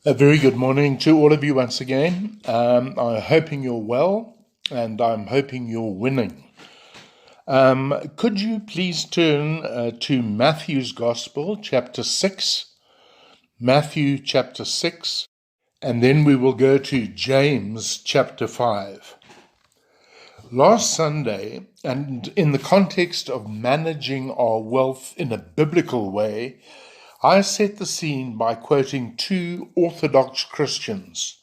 A very good morning to all of you once again. I'm hoping you're well and I'm hoping you're winning. Could you please turn to Matthew's Gospel, chapter 6, Matthew chapter 6, and then we will go to James chapter 5. Last Sunday, and in the context of managing our wealth in a biblical way, I set the scene by quoting two Orthodox Christians.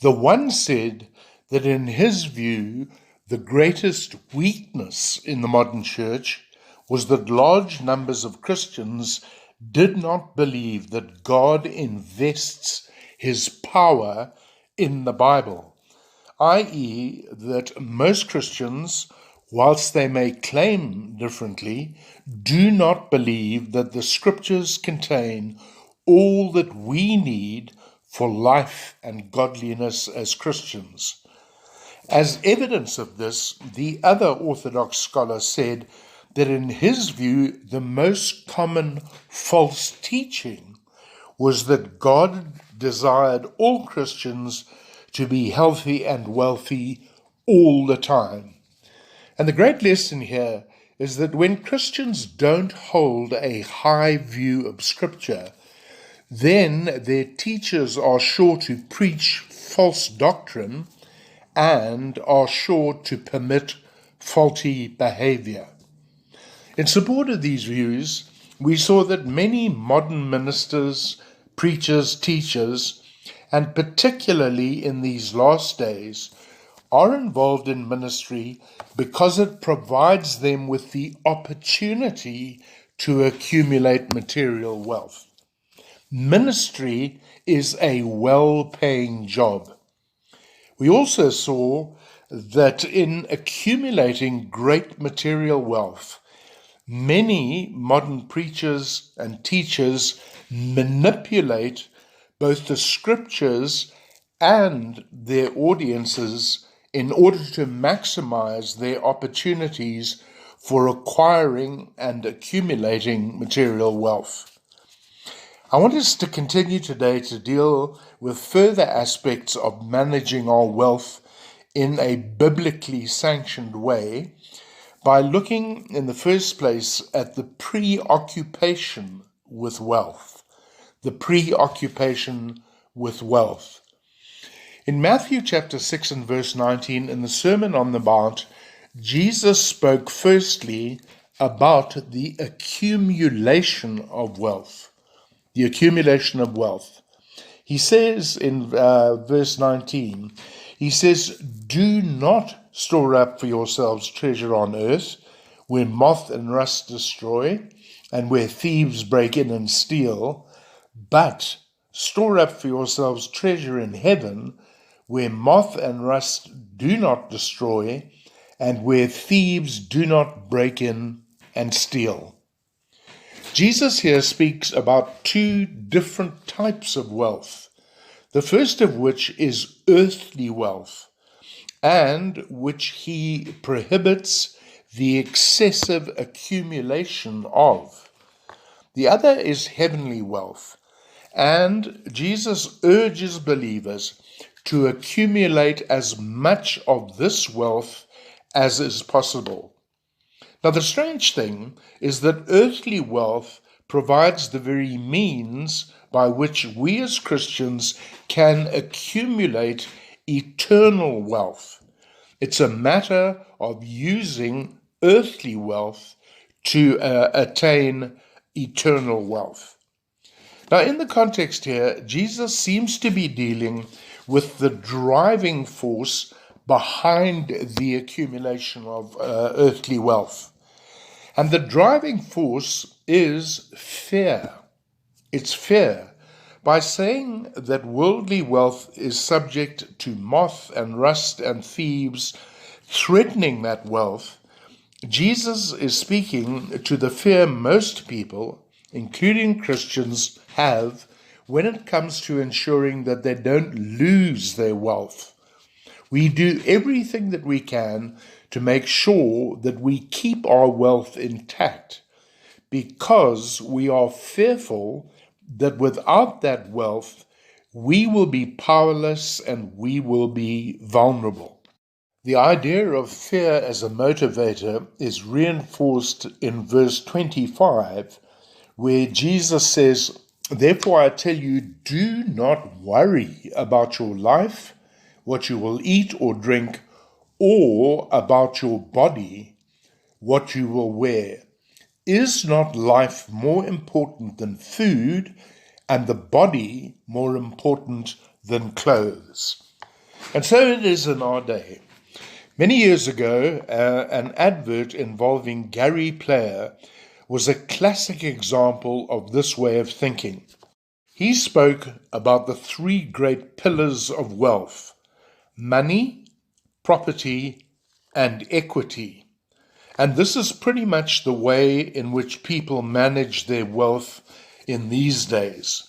The one said that in his view, the greatest weakness in the modern church was that large numbers of Christians did not believe that God invests his power in the Bible, i.e., that most Christians, whilst they may claim differently, do not believe that the scriptures contain all that we need for life and godliness as Christians. As evidence of this, the other Orthodox scholar said that in his view, the most common false teaching was that God desired all Christians to be healthy and wealthy all the time. And the great lesson here is that when Christians don't hold a high view of Scripture, then their teachers are sure to preach false doctrine and are sure to permit faulty behavior. In support of these views, we saw that many modern ministers, preachers, teachers, and particularly in these last days, are involved in ministry because it provides them with the opportunity to accumulate material wealth. Ministry is a well-paying job. We also saw that in accumulating great material wealth, many modern preachers and teachers manipulate both the scriptures and their audiences in order to maximize their opportunities for acquiring and accumulating material wealth. I want us to continue today to deal with further aspects of managing our wealth in a biblically sanctioned way by looking in the first place at the preoccupation with wealth. The preoccupation with wealth. In Matthew chapter 6 and verse 19, in the Sermon on the Mount, Jesus spoke firstly about the accumulation of wealth. The accumulation of wealth. He says in verse 19, he says, "Do not store up for yourselves treasure on earth, where moth and rust destroy, and where thieves break in and steal, but store up for yourselves treasure in heaven, where moth and rust do not destroy, and where thieves do not break in and steal." Jesus here speaks about two different types of wealth, the first of which is earthly wealth, and which he prohibits the excessive accumulation of. The other is heavenly wealth, and Jesus urges believers to accumulate as much of this wealth as is possible. Now, the strange thing is that earthly wealth provides the very means by which we as Christians can accumulate eternal wealth. It's a matter of using earthly wealth to attain eternal wealth. Now, in the context here, Jesus seems to be dealing with the driving force behind the accumulation of earthly wealth. And the driving force is fear. It's fear. By saying that worldly wealth is subject to moth and rust and thieves threatening that wealth, Jesus is speaking to the fear most people, including Christians, have when it comes to ensuring that they don't lose their wealth. We do everything that we can to make sure that we keep our wealth intact because we are fearful that without that wealth, we will be powerless and we will be vulnerable. The idea of fear as a motivator is reinforced in verse 25, where Jesus says, "Therefore I tell you, do not worry about your life, what you will eat or drink, or about your body, what you will wear. Is not life more important than food, and the body more important than clothes?" And so it is in our day. Many years ago, an advert involving Gary Player was a classic example of this way of thinking. He spoke about the three great pillars of wealth: money, property, and equity. And this is pretty much the way in which people manage their wealth in these days.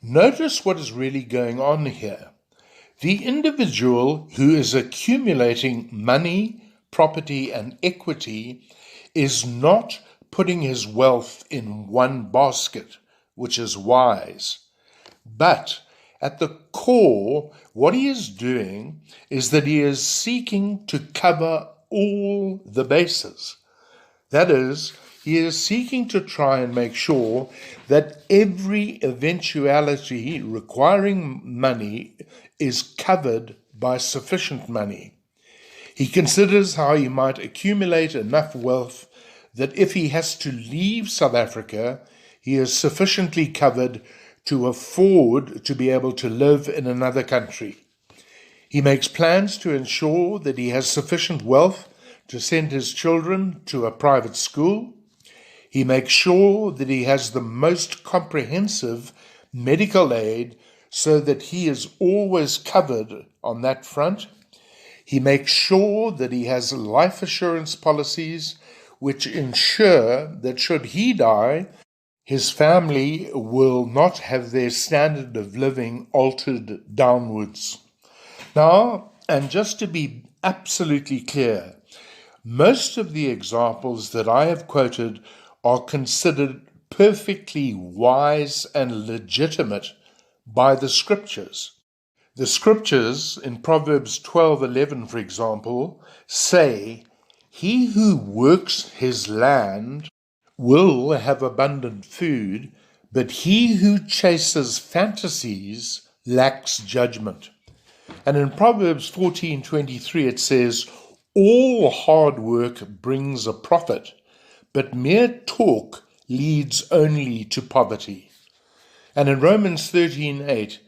Notice what is really going on here. The individual who is accumulating money, property, and equity is not putting his wealth in one basket, which is wise. But at the core, what he is doing is that he is seeking to cover all the bases. That is, he is seeking to try and make sure that every eventuality requiring money is covered by sufficient money. He considers how he might accumulate enough wealth that if he has to leave South Africa, he is sufficiently covered to afford to be able to live in another country. He makes plans to ensure that he has sufficient wealth to send his children to a private school. He makes sure that he has the most comprehensive medical aid so that he is always covered on that front. He makes sure that he has life assurance policies which ensure that should he die, his family will not have their standard of living altered downwards. Now, and just to be absolutely clear, most of the examples that I have quoted are considered perfectly wise and legitimate by the scriptures. The scriptures in Proverbs 12:11, for example, say, "He who works his land will have abundant food, but he who chases fantasies lacks judgment." And in Proverbs 14:23 it says, "All hard work brings a profit, but mere talk leads only to poverty." And in Romans 13:8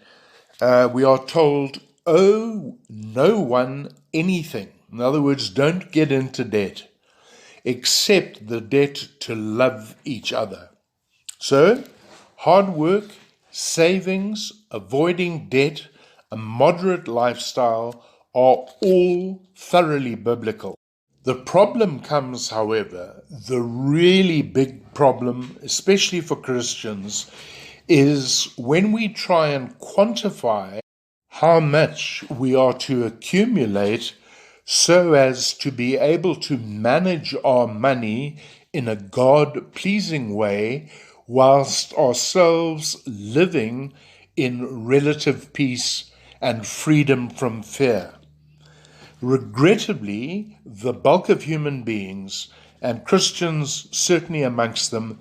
we are told, "Owe no one anything." In other words, don't get into debt, except the debt to love each other. So, hard work, savings, avoiding debt, a moderate lifestyle are all thoroughly biblical. The problem comes, however, the really big problem, especially for Christians, is when we try and quantify how much we are to accumulate so as to be able to manage our money in a God-pleasing way whilst ourselves living in relative peace and freedom from fear. Regrettably, the bulk of human beings, and Christians certainly amongst them,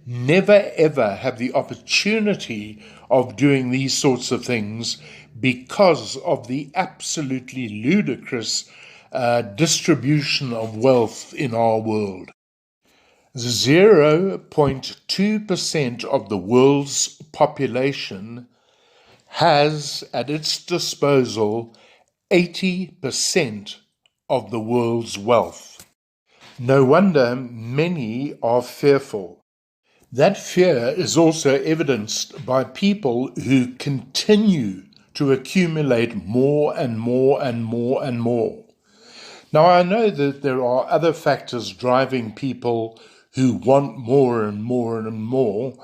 never ever have the opportunity of doing these sorts of things because of the absolutely ludicrous distribution of wealth in our world. 0.2% of the world's population has at its disposal 80% of the world's wealth. No wonder many are fearful. That fear is also evidenced by people who continue to accumulate more and more and more and more. Now, I know that there are other factors driving people who want more and more and more,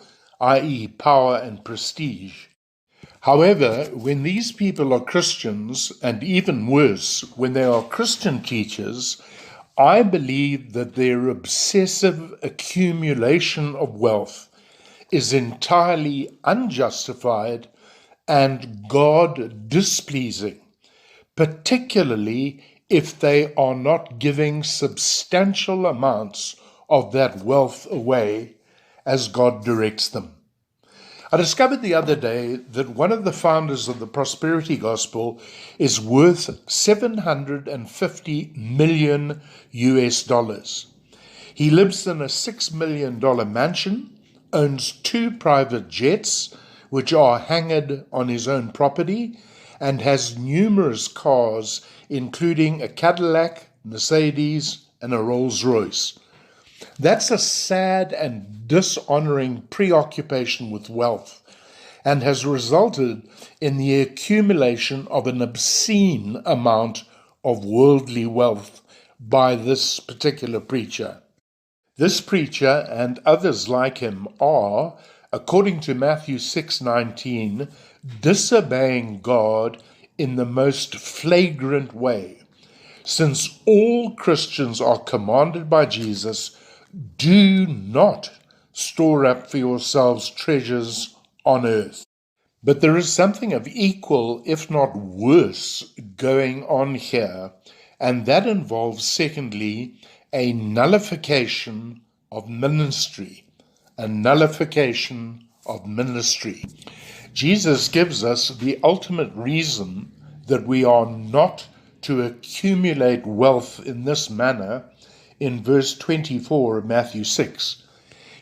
i.e. power and prestige. However, when these people are Christians, and even worse, when they are Christian teachers, I believe that their obsessive accumulation of wealth is entirely unjustified and God displeasing, particularly if they are not giving substantial amounts of that wealth away as God directs them. I discovered the other day that one of the founders of the Prosperity Gospel is worth 750 million US dollars. He lives in a $6 million mansion, owns 2 private jets, which are hanged on his own property, and has numerous cars, including a Cadillac, Mercedes, and a Rolls-Royce. That's a sad and dishonoring preoccupation with wealth, and has resulted in the accumulation of an obscene amount of worldly wealth by this particular preacher. This preacher and others like him are, according to Matthew 6:19, disobeying God in the most flagrant way, since all Christians are commanded by Jesus, do not store up for yourselves treasures on earth. But there is something of equal, if not worse, going on here, and that involves, secondly, a nullification of ministry. A nullification of ministry. Jesus gives us the ultimate reason that we are not to accumulate wealth in this manner in verse 24 of Matthew 6.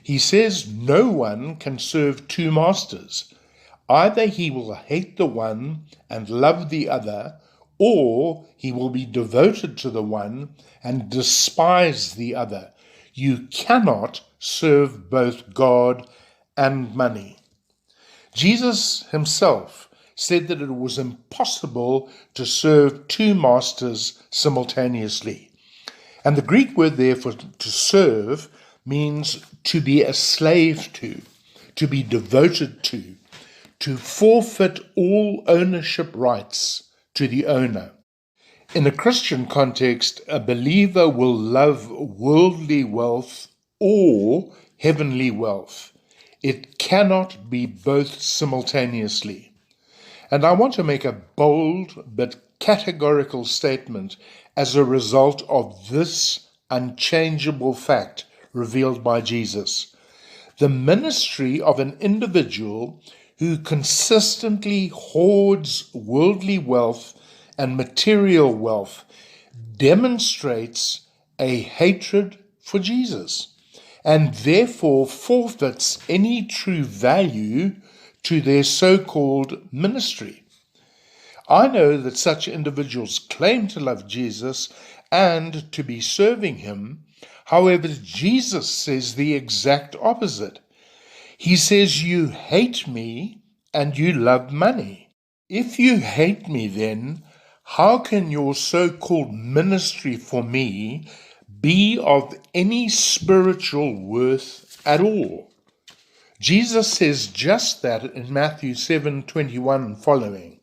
He says no one can serve 2 masters. Either he will hate the one and love the other, or he will be devoted to the one and despise the other. You cannot serve both God and money. Jesus himself said that it was impossible to serve 2 masters simultaneously. And the Greek word there for to serve means to be a slave to be devoted to forfeit all ownership rights to the owner. In a Christian context, a believer will love worldly wealth or heavenly wealth. It cannot be both simultaneously. And I want to make a bold but categorical statement as a result of this unchangeable fact revealed by Jesus. The ministry of an individual who consistently hoards worldly wealth and material wealth demonstrates a hatred for Jesus, and therefore forfeits any true value to their so-called ministry. I know that such individuals claim to love Jesus and to be serving him. However, Jesus says the exact opposite. He says, you hate me and you love money. If you hate me, then how can your so-called ministry for me be of any spiritual worth at all? Jesus says just that in Matthew 7:21 and following.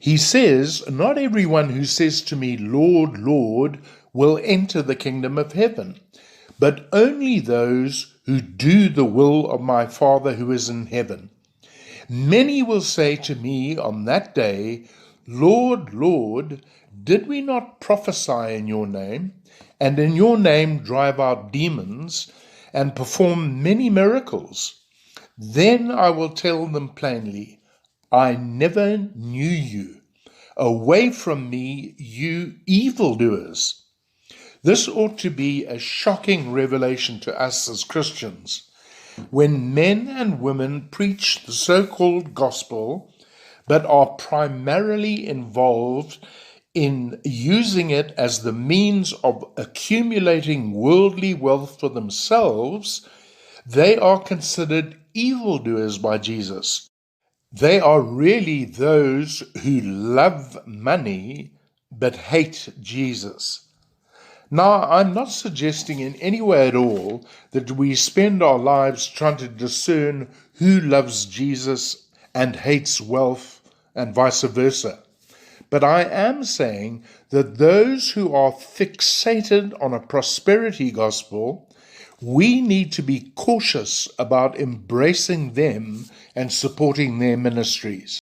He says, not everyone who says to me, Lord, Lord, will enter the kingdom of heaven, but only those who do the will of my Father who is in heaven. Many will say to me on that day, Lord, Lord, did we not prophesy in your name, and in your name drive out demons, and perform many miracles? Then I will tell them plainly, I never knew you. Away from me, you evildoers. This ought to be a shocking revelation to us as Christians. When men and women preach the so-called gospel, but are primarily involved in using it as the means of accumulating worldly wealth for themselves, they are considered evildoers by Jesus. They are really those who love money but hate Jesus. Now, I'm not suggesting in any way at all that we spend our lives trying to discern who loves Jesus and hates wealth and vice versa. But I am saying that those who are fixated on a prosperity gospel, we need to be cautious about embracing them and supporting their ministries.